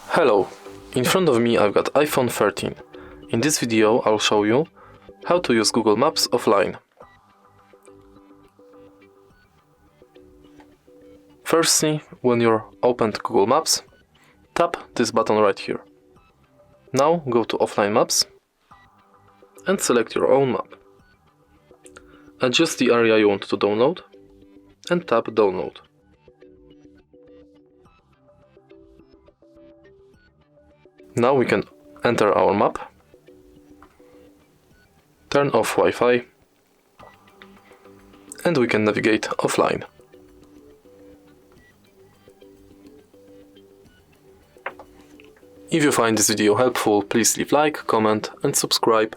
Hello, in front of me I've got iPhone 13. In this video I'll show you how to use Google Maps offline. Firstly, when you're opened Google Maps, tap this button right here. Now go to Offline Maps and select your own map. Adjust the area you want to download and tap Download. Now we can enter our map, turn off Wi-Fi, and we can navigate offline. If you find this video helpful, please leave like, comment and subscribe.